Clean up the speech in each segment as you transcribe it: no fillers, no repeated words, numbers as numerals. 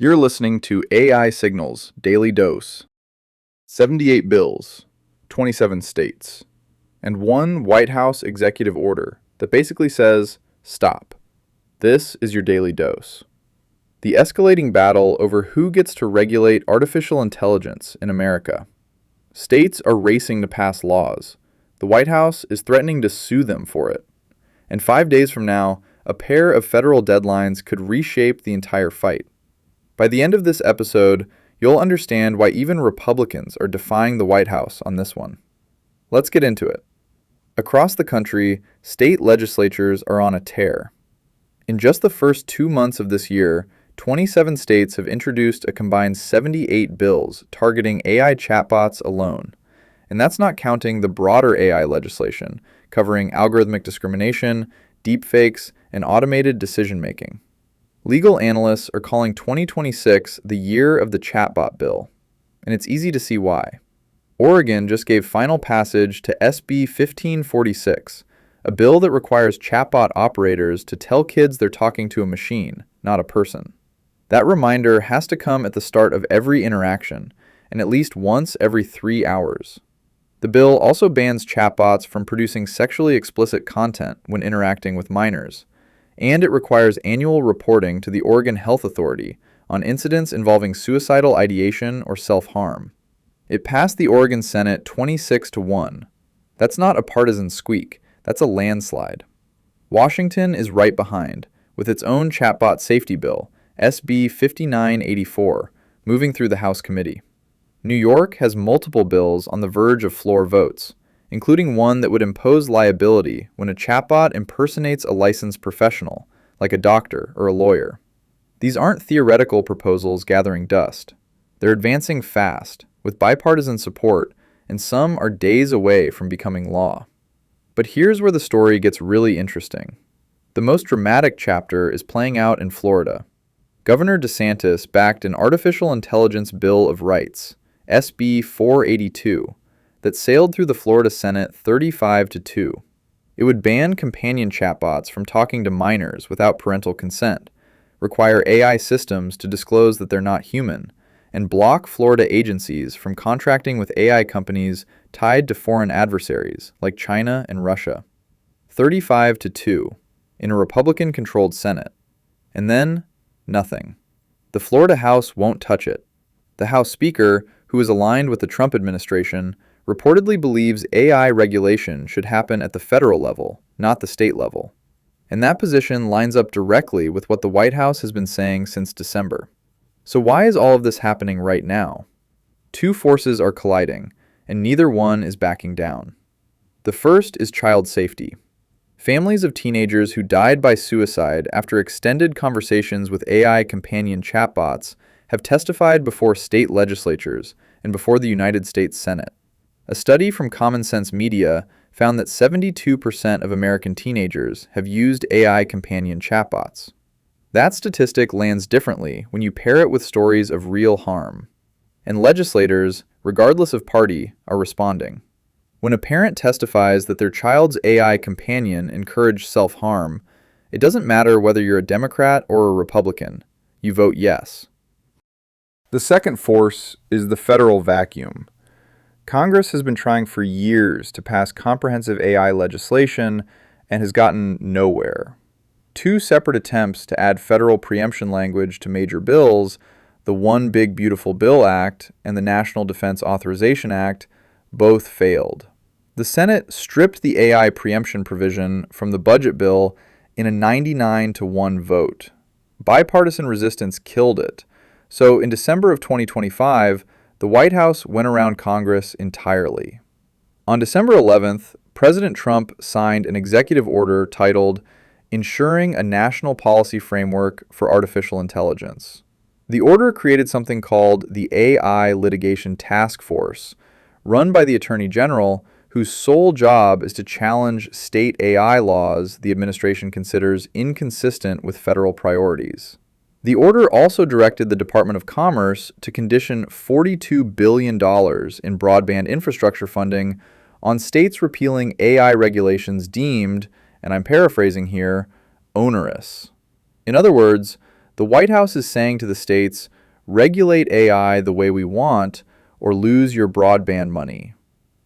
You're listening to AI Signals Daily Dose. 78 bills, 27 states, and one White House executive order that basically says, stop. This is your daily dose. The escalating battle over who gets to regulate artificial intelligence in America. States are racing to pass laws. The White House is threatening to sue them for it. And 5 days from now, a pair of federal deadlines could reshape the entire fight. By the end of this episode, you'll understand why even Republicans are defying the White House on this one. Let's get into it. Across the country, state legislatures are on a tear. In just the first 2 months of this year, 27 states have introduced a combined 78 bills targeting AI chatbots alone. And that's not counting the broader AI legislation, covering algorithmic discrimination, deepfakes, and automated decision-making. Legal analysts are calling 2026 the year of the chatbot bill, and it's easy to see why. Oregon just gave final passage to SB 1546, a bill that requires chatbot operators to tell kids they're talking to a machine, not a person. That reminder has to come at the start of every interaction, and at least once every 3 hours. The bill also bans chatbots from producing sexually explicit content when interacting with minors, and it requires annual reporting to the Oregon Health Authority on incidents involving suicidal ideation or self-harm. It passed the Oregon Senate 26-1. That's not a partisan squeak, that's a landslide. Washington is right behind, with its own chatbot safety bill, SB 5984, moving through the House committee. New York has multiple bills on the verge of floor votes, including one that would impose liability when a chatbot impersonates a licensed professional, like a doctor or a lawyer. These aren't theoretical proposals gathering dust. They're advancing fast, with bipartisan support, and some are days away from becoming law. But here's where the story gets really interesting. The most dramatic chapter is playing out in Florida. Governor DeSantis backed an Artificial Intelligence Bill of Rights, SB 482, that sailed through the Florida Senate 35-2. It would ban companion chatbots from talking to minors without parental consent, require AI systems to disclose that they're not human, and block Florida agencies from contracting with AI companies tied to foreign adversaries like China and Russia. 35-2 in a Republican-controlled Senate. And then, nothing. The Florida House won't touch it. The House Speaker, who is aligned with the Trump administration, reportedly believes AI regulation should happen at the federal level, not the state level. And that position lines up directly with what the White House has been saying since December. So why is all of this happening right now? Two forces are colliding, and neither one is backing down. The first is child safety. Families of teenagers who died by suicide after extended conversations with AI companion chatbots have testified before state legislatures and before the United States Senate. A study from Common Sense Media found that 72% of American teenagers have used AI companion chatbots. That statistic lands differently when you pair it with stories of real harm. And legislators, regardless of party, are responding. When a parent testifies that their child's AI companion encouraged self-harm, it doesn't matter whether you're a Democrat or a Republican. You vote yes. The second force is the federal vacuum. Congress has been trying for years to pass comprehensive AI legislation and has gotten nowhere. 2 separate attempts to add federal preemption language to major bills, the One Big Beautiful Bill Act and the National Defense Authorization Act, both failed. The Senate stripped the AI preemption provision from the budget bill in a 99-1 vote. Bipartisan resistance killed it. So in December of 2025, the White House went around Congress entirely. On December 11th, President Trump signed an executive order titled Ensuring a National Policy Framework for Artificial Intelligence. The order created something called the AI Litigation Task Force, run by the Attorney General, whose sole job is to challenge state AI laws the administration considers inconsistent with federal priorities. The order also directed the Department of Commerce to condition $42 billion in broadband infrastructure funding on states repealing AI regulations deemed, and I'm paraphrasing here, onerous. In other words, The White House is saying to the states, regulate AI the way we want or lose your broadband money.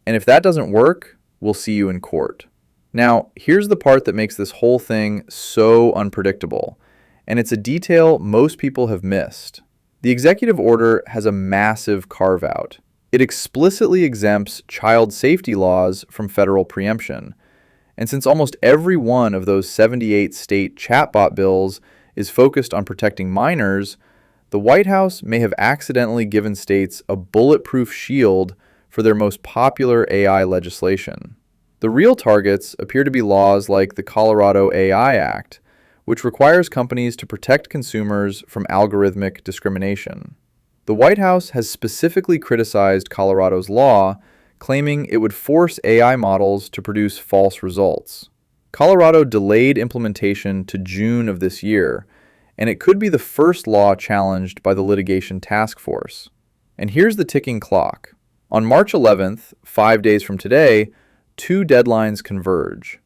And if that doesn't work, we'll see you in court. Now, here's the part that makes this whole thing so unpredictable, and it's a detail most people have missed. The executive order has a massive carve-out. It explicitly exempts child safety laws from federal preemption. And since almost every one of those 78 state chatbot bills is focused on protecting minors, the White House may have accidentally given states a bulletproof shield for their most popular AI legislation. The real targets appear to be laws like the Colorado AI Act, which requires companies to protect consumers from algorithmic discrimination. The White House has specifically criticized Colorado's law, claiming it would force AI models to produce false results. Colorado delayed implementation to June of this year, and it could be the first law challenged by the Litigation Task Force. And here's the ticking clock. On March 11th, 5 days from today, two deadlines converge.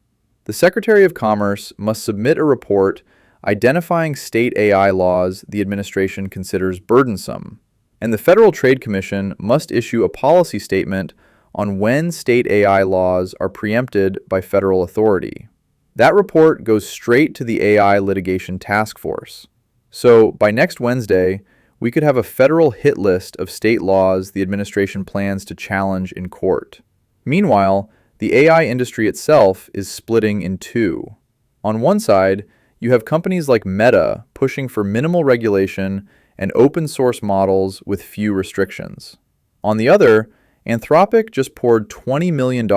The Secretary of Commerce must submit a report identifying state AI laws the administration considers burdensome, and the Federal Trade Commission must issue a policy statement on when state AI laws are preempted by federal authority. That report goes straight to the AI Litigation Task Force. So by next Wednesday, we could have a federal hit list of state laws the administration plans to challenge in court. Meanwhile, the AI industry itself is splitting in two. On one side, you have companies like Meta pushing for minimal regulation and open source models with few restrictions. On the other, Anthropic just poured $20 million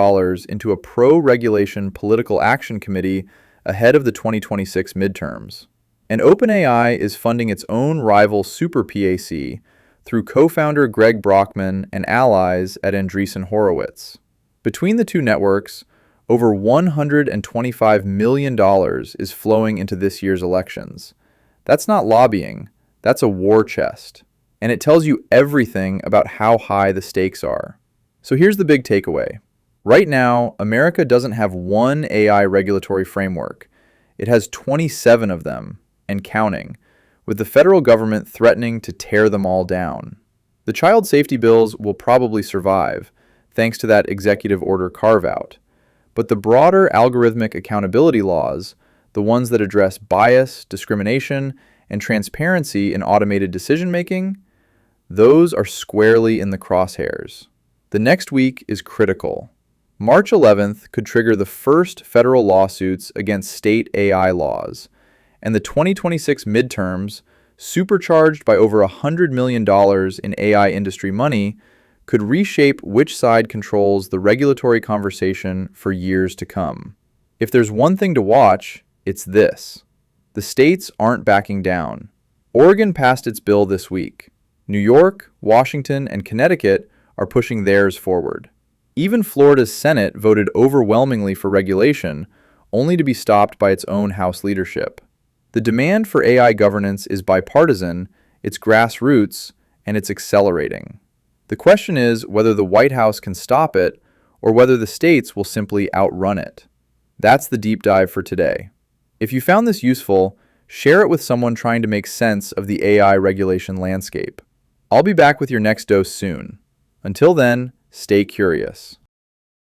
into a pro-regulation political action committee ahead of the 2026 midterms. And OpenAI is funding its own rival Super PAC through co-founder Greg Brockman and allies at Andreessen Horowitz. Between the two networks, over $125 million is flowing into this year's elections. That's not lobbying, that's a war chest. And it tells you everything about how high the stakes are. So here's the big takeaway. Right now, America doesn't have one AI regulatory framework. It has 27 of them, and counting, with the federal government threatening to tear them all down. The child safety bills will probably survive, thanks to that executive order carve-out. But the broader algorithmic accountability laws, the ones that address bias, discrimination, and transparency in automated decision-making, those are squarely in the crosshairs. The next week is critical. March 11th could trigger the first federal lawsuits against state AI laws, and the 2026 midterms, supercharged by over $100 million in AI industry money, could reshape which side controls the regulatory conversation for years to come. If there's one thing to watch, it's this. The states aren't backing down. Oregon passed its bill this week. New York, Washington, and Connecticut are pushing theirs forward. Even Florida's Senate voted overwhelmingly for regulation, only to be stopped by its own House leadership. The demand for AI governance is bipartisan, it's grassroots, and it's accelerating. The question is whether the White House can stop it or whether the states will simply outrun it. That's the deep dive for today. If you found this useful, share it with someone trying to make sense of the AI regulation landscape. I'll be back with your next dose soon. Until then, stay curious.